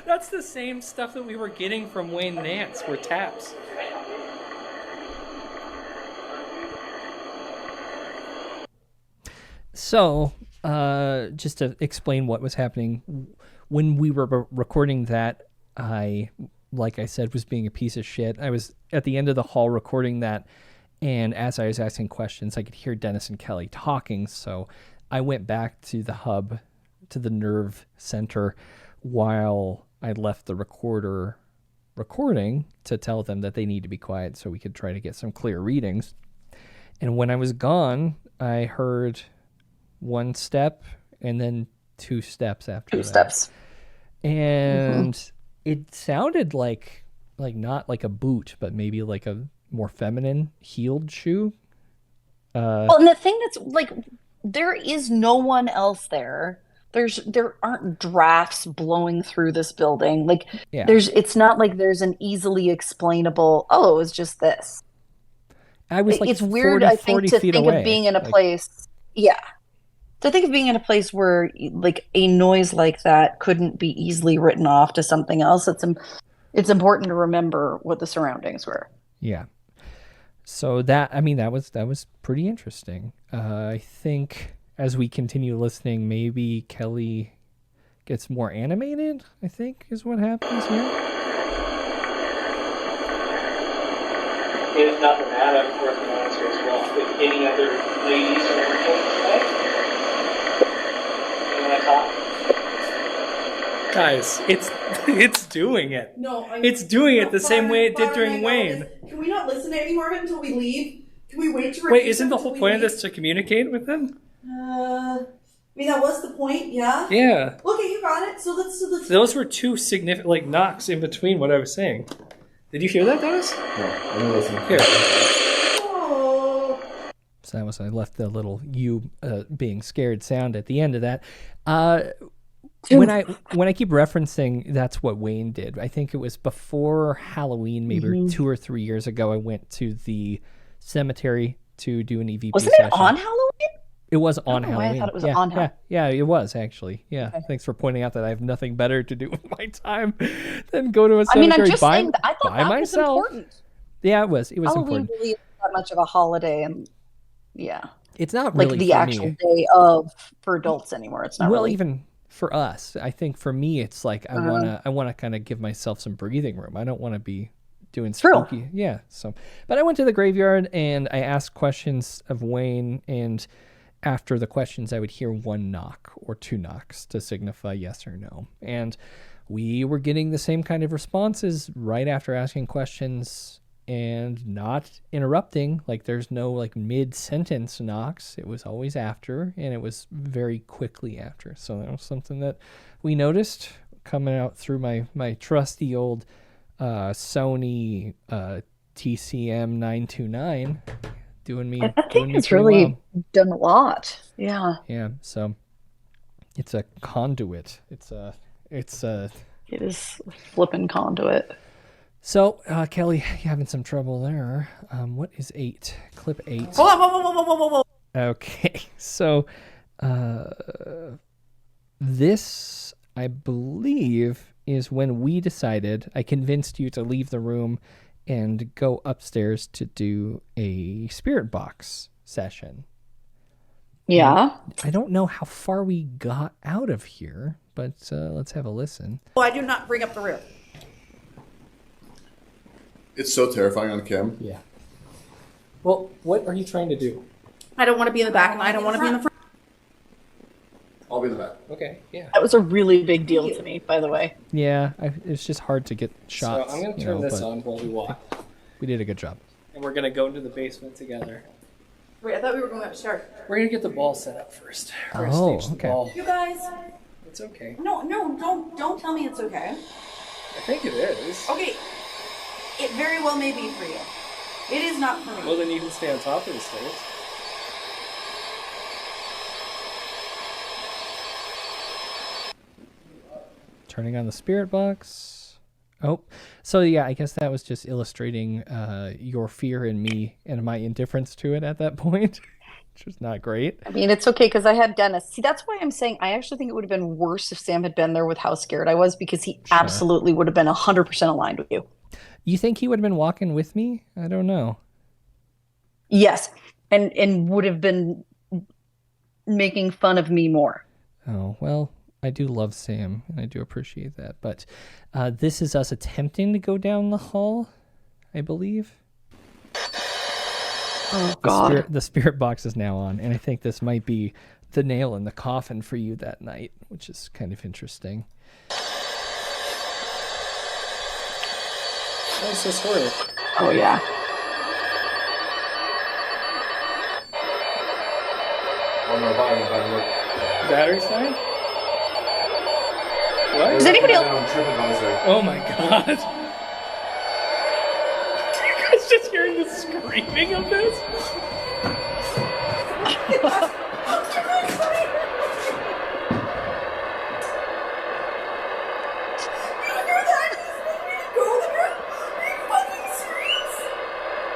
That's the same stuff that we were getting from Wayne Nance, were taps. So, just to explain what was happening, when we were recording that, like I said, was being a piece of shit. I was at the end of the hall recording that, and as I was asking questions, I could hear Dennis and Kelly talking, so I went back to the hub, to the nerve center, while I left the recorder recording to tell them that they need to be quiet so we could try to get some clear readings. And when I was gone, I heard one step and then two steps after that. 2 steps. And it sounded like not like a boot, but maybe like a more feminine heeled shoe. Well, and the thing that's like, there is no one else there. There aren't drafts blowing through this building. Like, Yeah. it's not like there's an easily explainable, oh, it was just this. I was like it's weird, 40, I think, 40 to feet think away. of being in a Like, place. Yeah. To think of being in a place where, like, a noise like that couldn't be easily written off to something else. It's important to remember what the surroundings were. Yeah. So that was pretty interesting. I think as we continue listening, maybe Kelly gets more animated, I think is what happens here. If not the Madam, or the monster as well. With any other ladies or anything tonight? You want to talk? Guys, it's doing it. No, It's doing it the same way it did during Wayne. Can we not listen to any more of it until we leave? Can we wait to Wait, isn't the whole point of this to communicate with them? I mean, that was the point, yeah? Yeah. Okay, you got it. So let's Those were two significant, like, knocks in between what I was saying. Did you hear that, Dennis? No, I'm gonna listen. Here. Oh. So that was, I left the little you being scared sound at the end of that. When I keep referencing that's what Wayne did, I think it was before Halloween, maybe 2 or 3 years ago, I went to the cemetery to do an EVP Wasn't session. it on Halloween? It was on I don't know why I Halloween. thought it was yeah, on yeah, Halloween. yeah, it was actually. Yeah, Okay. thanks for pointing out that I have nothing better to do with my time than go to a I cemetery mean, I'm just by, saying that I thought by that myself. was important. Yeah, it was Halloween important. really isn't that much of a holiday, and yeah, It's not like really the for actual me. day of for adults anymore. It's not Well, really. even for us, I think for me, it's like I wanna kind of give myself some breathing room. I don't want to be doing True. spooky. Yeah. So, but I went to the graveyard and I asked questions of Wayne, and after the questions, I would hear one knock or two knocks to signify yes or no, and we were getting the same kind of responses right after asking questions and not interrupting. Like, there's no like mid-sentence knocks. It was always after, and it was very quickly after. So that was something that we noticed coming out through my trusty old Sony TCM 929 doing me. I doing think me it's pretty really well. done a lot. Yeah, Yeah. So it's a conduit. It's a it is flipping conduit. So, Kelly, you having some trouble there. What is 8? Clip 8. Hold on, whoa. Okay, so this, I believe, is when we decided, I convinced you to leave the room and go upstairs to do a spirit box session. Yeah. I don't know how far we got out of here, but let's have a listen. Oh, I do not bring up the rear. It's so terrifying on Kim. Yeah. Well, what are you trying to do? I don't want to be in the back, and I don't want to be in the front. I'll be in the back. Okay, yeah. That was a really big deal to me, by the way. Yeah, it's just hard to get shots. So I'm going to you turn know, this but on while we walk. We did a good job. And we're going to go into the basement together. Wait, I thought we were going upstairs. We're going to get the ball set up first. We're Oh, gonna stage okay. the ball. You guys, It's okay. no, don't tell me it's okay. I think it is. Okay, it very well may be for you. It is not for me. Well, then you can stay on top of the stairs. Turning on the spirit box. Oh, so yeah, I guess that was just illustrating your fear in me and my indifference to it at that point, which was not great. I mean, it's okay because I had Dennis. See, that's why I'm saying I actually think it would have been worse if Sam had been there with how scared I was, because he absolutely would have been 100% aligned with you. You think he would have been walking with me? I don't know. Yes, and would have been making fun of me more. Oh, well, I do love Sam, and I do appreciate that. But this is us attempting to go down the hall, I believe. Oh, God. The spirit box is now on, and I think this might be the nail in the coffin for you that night, which is kind of interesting. How does this work? Oh, yeah. Oh no, Byron, look. Battery's dying? What? Is anybody else? On TripAdvisor. Oh my god. You guys just hearing the screaming of this?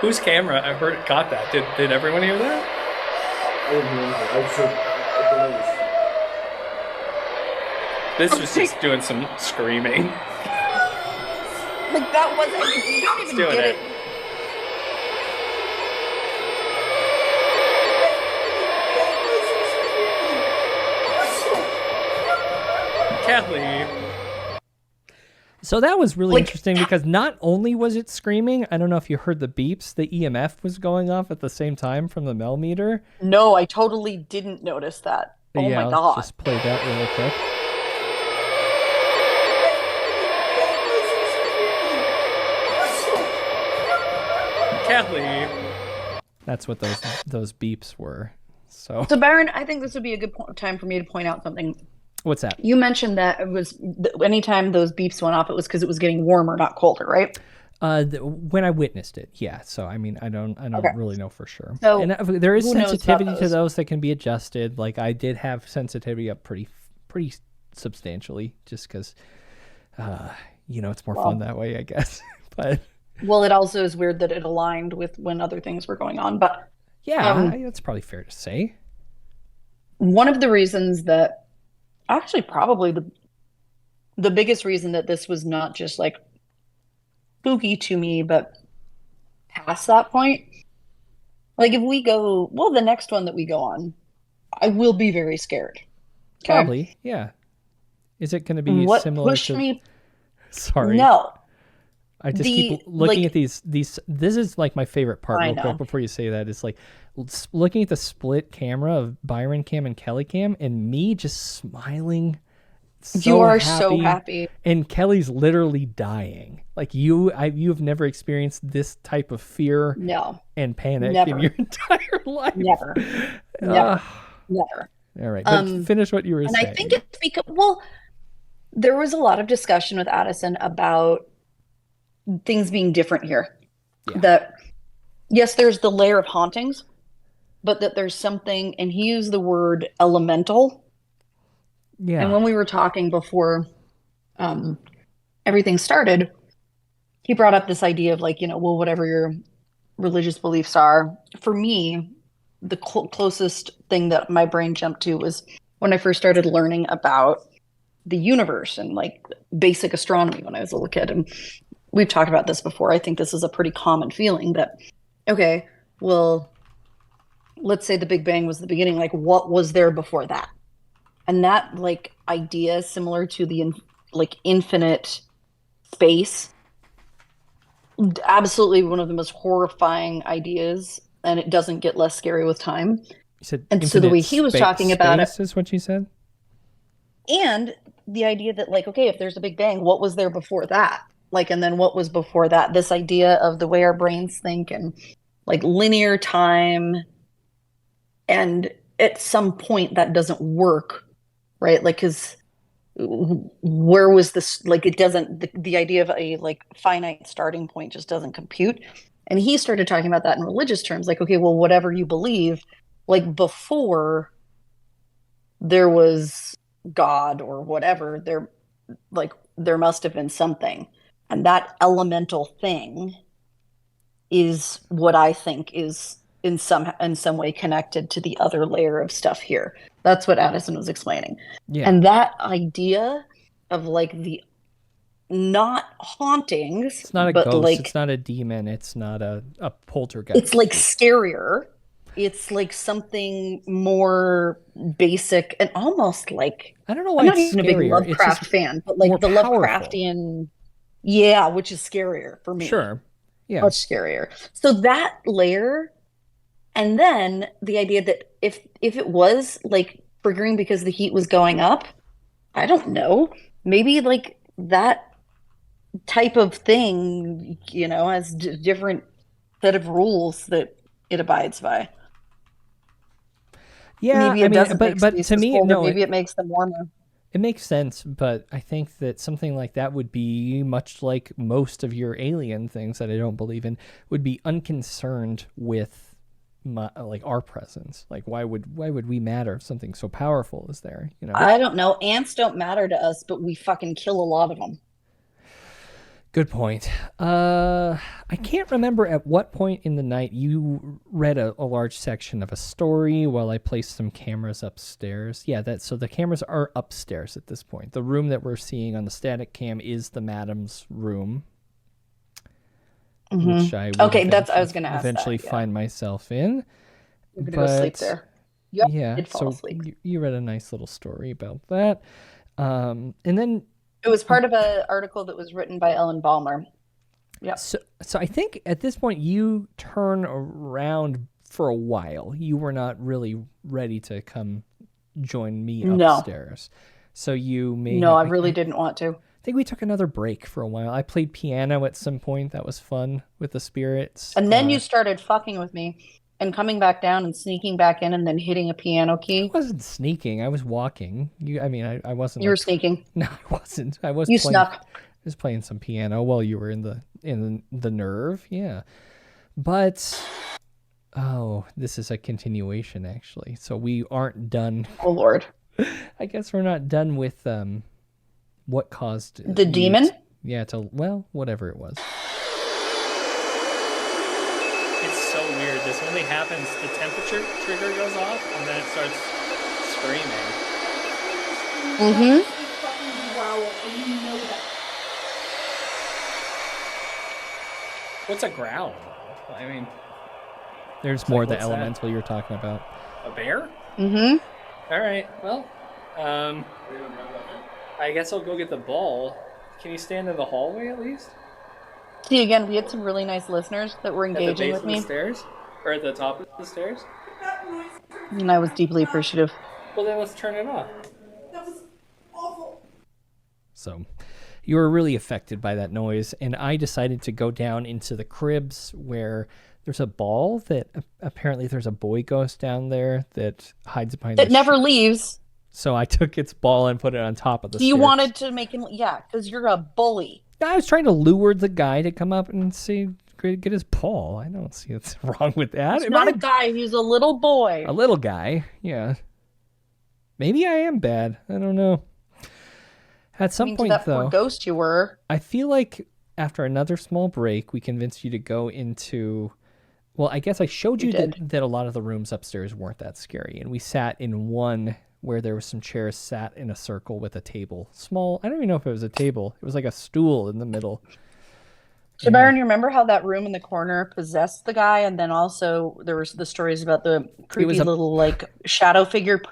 Whose camera? I heard it caught that. Did everyone hear that? This was just doing some screaming. Like, that wasn't... You don't even doing get it. it. Kelly. So that was really Like- interesting because not only was it screaming, I don't know if you heard the beeps, the EMF was going off at the same time from the Mel meter. No, I totally didn't notice that. Oh, Yeah, my let's God. just play that real quick. Kelly. That's what those beeps were. So So, Byron, I think this would be a good time for me to point out something. what's that? You mentioned that it was anytime those beeps went off, it was because it was getting warmer, not colder, right? When I witnessed it, yeah. So I mean, I don't Okay. really know for sure. So, and there is who knows about sensitivity to those? those that can be adjusted. Like I did have sensitivity up pretty substantially, just because, it's more fun that way, I guess. But Well, it also is weird that it aligned with when other things were going on. But yeah, that's probably fair to say. one of the reasons that, actually, probably the biggest reason that this was not just like spooky to me, but past that point, like if we go, well, the next one that we go on, I will be very scared. Okay? Probably, yeah. Is it going to be What similar pushed to? me? Sorry, No. I just the- keep looking like- at these. This is like my favorite part. I Real know. quick before you say that, it's like looking at the split camera of Byron cam and Kelly cam, and me just smiling. You are so happy. And Kelly's literally dying. Like you've never experienced this type of fear No, and panic Never. in your entire life. never, never. All right, but finish what you were And saying. I think it's because, well, there was a lot of discussion with Addison about things being different here. Yeah. That, yes, there's the layer of hauntings, but that there's something, and he used the word elemental. yeah, And when we were talking before everything started, he brought up this idea of like, well, whatever your religious beliefs are. For me, the closest thing that my brain jumped to was when I first started learning about the universe and like basic astronomy when I was a little kid. And we've talked about this before. I think this is a pretty common feeling that, okay, well, let's say the Big Bang was the beginning. Like, what was there before that? And that like idea, similar to the infinite space, absolutely one of the most horrifying ideas, and it doesn't get less scary with time. you said and so the way he was talking about it- space is what you said. And the idea that like, okay, if there's a Big Bang, what was there before that? Like, and then what was before that? This idea of the way our brains think and like linear time, and at some point that doesn't work, right? Like, because where was this, like, it doesn't, the idea of a like finite starting point just doesn't compute. And he started talking about that in religious terms, like, okay, well, whatever you believe, like before there was God or whatever, there must have been something. And that elemental thing is what I think is in some way connected to the other layer of stuff here. That's what Addison was explaining. Yeah. And that idea of like the not hauntings, It's not a but ghost. like It's not a demon. It's not a poltergeist. it's like scarier. It's like something more basic and almost like, I don't know why I'm not it's even a big scarier. It's Lovecraft just fan, but like more the powerful. Lovecraftian, yeah, which is scarier for me. Sure. Yeah. Much scarier. So that layer, and then the idea that if it was like triggering because the heat was going up, I don't know, maybe like that type of thing, has different set of rules that it abides by. Yeah, Maybe it doesn't make but spaces to me, colder, no, maybe it makes them warmer. it makes sense. But I think that something like that would be much like most of your alien things that I don't believe in, would be unconcerned with like our presence. Like, why would we matter if something so powerful is there? I don't know. Ants don't matter to us, but we fucking kill a lot of them. Good point. I can't remember at what point in the night you read a large section of a story while I placed some cameras upstairs. Yeah, so the cameras are upstairs at this point. The room that we're seeing on the static cam is the madam's room, which I will I was going to ask eventually that, yeah. find myself in. You're going to go sleep there. Yep, Yeah, did fall so asleep. you read a nice little story about that. And then It was part of an article that was written by Ellen Balmer. Yeah. So I think at this point you turn around for a while. You were not really ready to come join me upstairs. So you may No, I really didn't want to. I think we took another break for a while. I played piano at some point. That was fun with the spirits. And then you started fucking with me and coming back down and sneaking back in and then hitting a piano key. I wasn't sneaking. I was walking. I wasn't. You were sneaking. No, I wasn't. I was. You playing, snuck. I was playing some piano while you were in the nerve. Yeah, but this is a continuation actually. So we aren't done. Oh Lord. I guess we're not done with what caused the demon. Yeah, whatever it was. It's so weird. This only happens, the temperature trigger goes off, and then it starts screaming. Mm-hmm. Growl, and you know that. What's a growl? I mean, There's more like, the what's that? elemental you're talking about. a bear? Mm-hmm. All right. Well, I guess I'll go get the ball. Can you stand in the hallway at least? See, again, we had some really nice listeners that were At the engaging base with of the me, stairs? Or at the top of the stairs? and I was deeply appreciative. Well, then let's turn it off. That was awful. So you were really affected by that noise, and I decided to go down into the cribs where there's a ball that apparently there's a boy ghost down there that hides behind That never leaves. So I took its ball and put it on top of the You stairs. wanted to make him, yeah, because you're a bully. I was trying to lure the guy to come up and see, get his ball. I don't see what's wrong with that. He's not a guy, he's a little boy. A little guy, yeah. Maybe I am bad. I don't know. At some I mean, point, to that though, poor ghost you were. I feel like after another small break, we convinced you to go into... Well, I guess I showed you that a lot of the rooms upstairs weren't that scary. And we sat in one where there were some chairs sat in a circle with a table. Small. I don't even know if it was a table. It was like a stool in the middle. So, Byron, you remember how that room in the corner possessed the guy? And then also there was the stories about the creepy little like shadow figure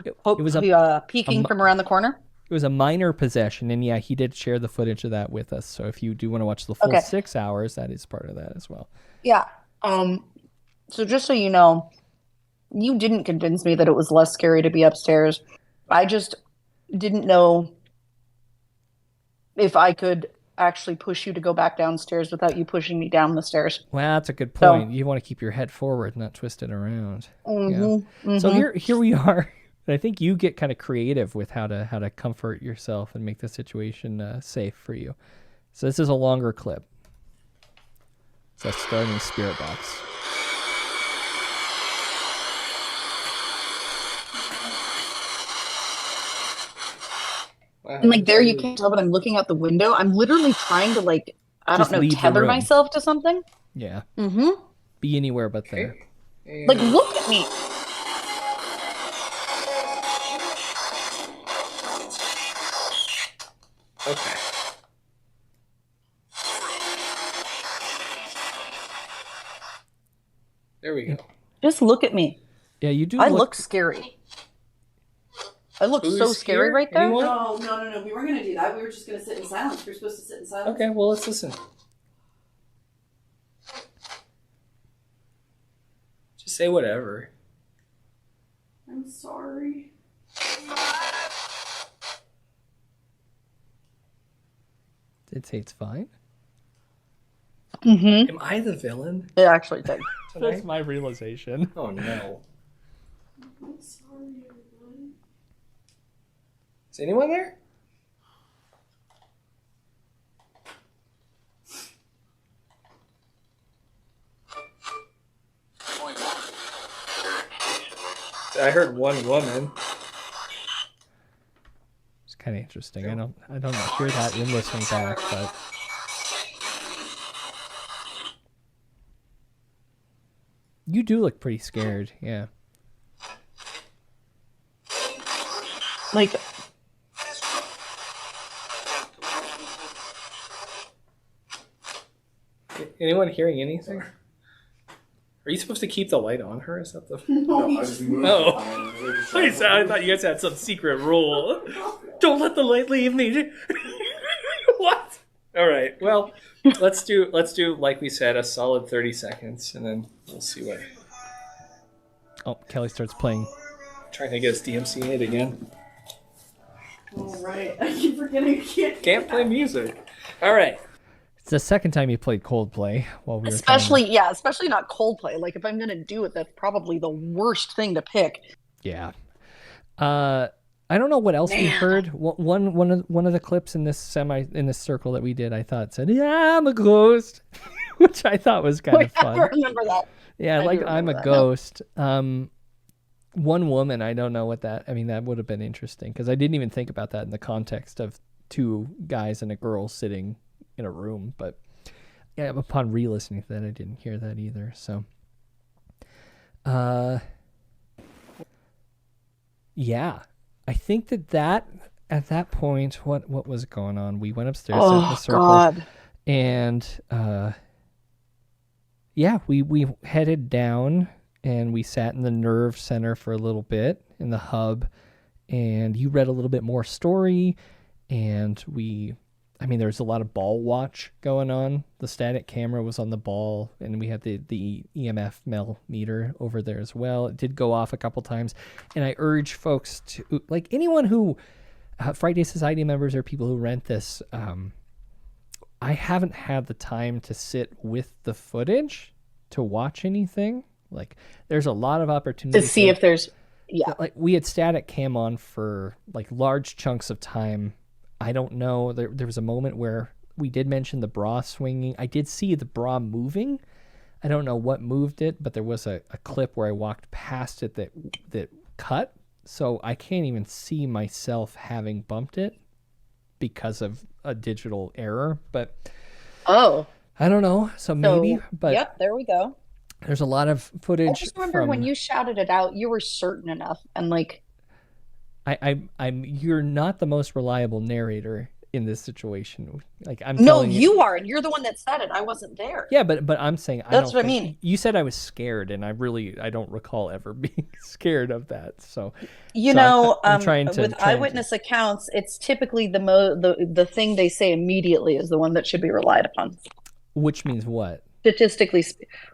peeking from around the corner? It was a minor possession. And yeah, he did share the footage of that with us. So if you do want to watch the full 6 hours, that is part of that as well. Yeah. So just so you know, you didn't convince me that it was less scary to be upstairs. I just didn't know if I could actually push you to go back downstairs without you pushing me down the stairs. Well, that's a good point. You want to keep your head forward, not twist it around. Mm-hmm, yeah. So here we are. And I think you get kind of creative with how to comfort yourself and make the situation safe for you. So this is a longer clip. So starting spirit box. Wow. And like there, you can't tell, but I'm looking out the window. I'm literally trying to like, I Just don't know, leave the tether room. myself to something. Yeah. Mm-hmm. Be anywhere but there. Like, look at me. Okay. There we go. Just look at me. Yeah, you do. I look scary. I look Who's so scary here? right there. Anyone? No. We weren't going to do that. We were just going to sit in silence. We were supposed to sit in silence. Okay, well, let's listen. Just say whatever. I'm sorry. Did say it's fine. Mm-hmm. Am I the villain? It actually did. That's my realization. Oh, no. I'm sorry, everyone. Is anyone there? I heard one woman. It's kind of interesting. I don't hear that in listening back, but you do look pretty scared. Yeah. Like, Anyone hearing anything? Are you supposed to keep the light on her? Is that the... No, I just moved. Oh. I I thought you guys had some secret rule. Don't let the light leave me. What? All right. Well, let's do like we said, a solid 30 seconds, and then we'll see what. Oh, Kelly starts playing. Trying to get us DMCA'd again. All right. I keep forgetting I Can't play music. All right. It's the second time you played Coldplay while we were especially not Coldplay. Like, if I'm gonna do it, that's probably the worst thing to pick. Yeah. I don't know what else we heard. One of the clips in this circle that we did, I thought said, "Yeah, I'm a ghost," which I thought was kind of fun. I remember that. Yeah, I like do I'm a remember that. ghost. One woman, I don't know what that. I mean, that would have been interesting because I didn't even think about that in the context of two guys and a girl sitting in a room. But yeah, upon re-listening to that, I didn't hear that either. So, yeah, I think that at that point, what was going on? We went upstairs in the circle, God. and yeah, we headed down and we sat in the nerve center for a little bit in the hub, and you read a little bit more story, and there's a lot of ball watch going on. The static camera was on the ball, and we had the EMF Mel meter over there as well. It did go off a couple times, and I urge folks to, like, anyone who Frightday Society members or people who rent this, I haven't had the time to sit with the footage to watch anything. Like, there's a lot of opportunity To see if there's, like, we had static cam on for like large chunks of time. I don't know. There was a moment where we did mention the bra swinging. I did see the bra moving. I don't know what moved it, but there was a clip where I walked past it that cut. So I can't even see myself having bumped it because of a digital error. But oh, I don't know. So maybe. But yep, there we go. there's a lot of footage. I just remember when you shouted it out, you were certain enough, and like, I'm you're not the most reliable narrator in this situation. Like, I'm no, telling you are, and you're the one that said it. I wasn't there. Yeah, but I'm saying That's don't what I think- mean. You said I was scared, and I don't recall ever being scared of that. So You so know, I'm trying to with eyewitness accounts, it's typically the thing they say immediately is the one that should be relied upon. which means what?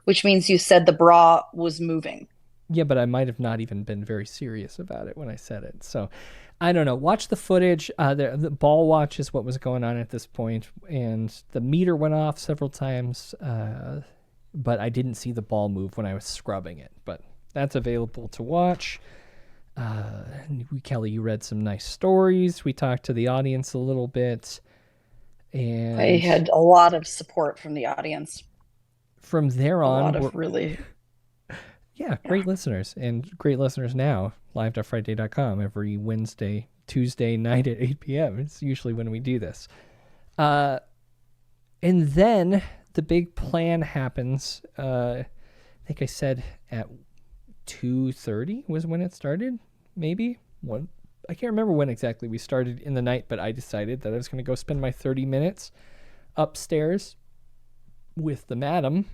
Which means you said the bra was moving. Yeah, but I might have not even been very serious about it when I said it. So I don't know. Watch the footage. The ball watch is what was going on at this point, and the meter went off several times, but I didn't see the ball move when I was scrubbing it. But that's available to watch. Kelly, you read some nice stories. We talked to the audience a little bit. And I had a lot of support from the audience. From there on, a lot of really... Yeah, great listeners, and great listeners now, live.frightday.com every Tuesday night at 8 p.m. It's usually when we do this. And then the big plan happens. I think I said at 2:30 was when it started, maybe. I can't remember when exactly we started in the night, but I decided that I was going to go spend my 30 minutes upstairs with the madam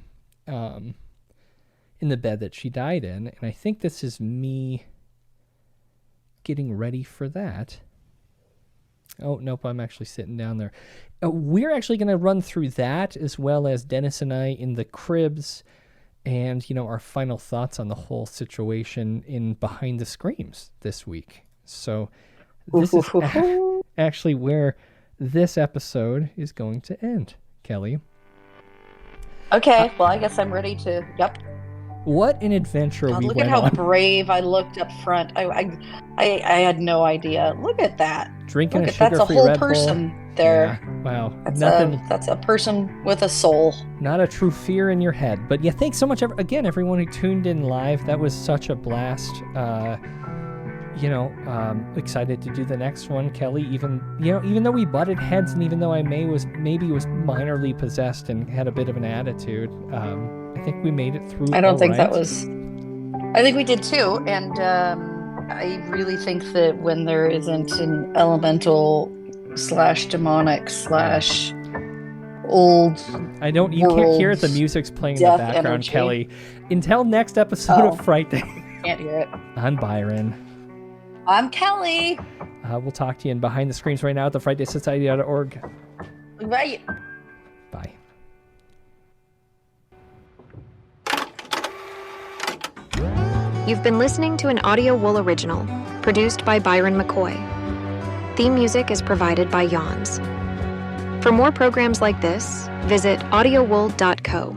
in the bed that she died in. And I think this is me getting ready for that. Oh, nope, I'm actually sitting down there. We're actually going to run through that, as well as Dennis and I in the cribs, and, our final thoughts on the whole situation in Behind the Screams this week. So this is actually where this episode is going to end, Kelly. Okay, well, I guess I'm ready to... Yep. What an adventure God, we look went at how on. brave I looked up front. I had no idea. Look at that. Drinking Look a at that's a sugar-free whole Red Bull. person there. Yeah, wow. That's a person with a soul. Not a true fear in your head. But yeah, thanks so much, again, everyone who tuned in live. That was such a blast. Excited to do the next one, Kelly. Even though we butted heads, and even though I maybe was minorly possessed and had a bit of an attitude, I think we made it through. I don't think right. that was. I think we did too, and I really think that when there isn't an elemental / demonic / old, you can't hear it. The music's playing in the background, energy. Kelly. Until next episode of Frightday. Can't hear it. I'm Byron. I'm Kelly. We'll talk to you in Behind the Screams right now at thefrightdaysociety.org. Right. Bye. You've been listening to an Audio Wool original, produced by Byron McCoy. Theme music is provided by Yawns. For more programs like this, visit audiowool.co.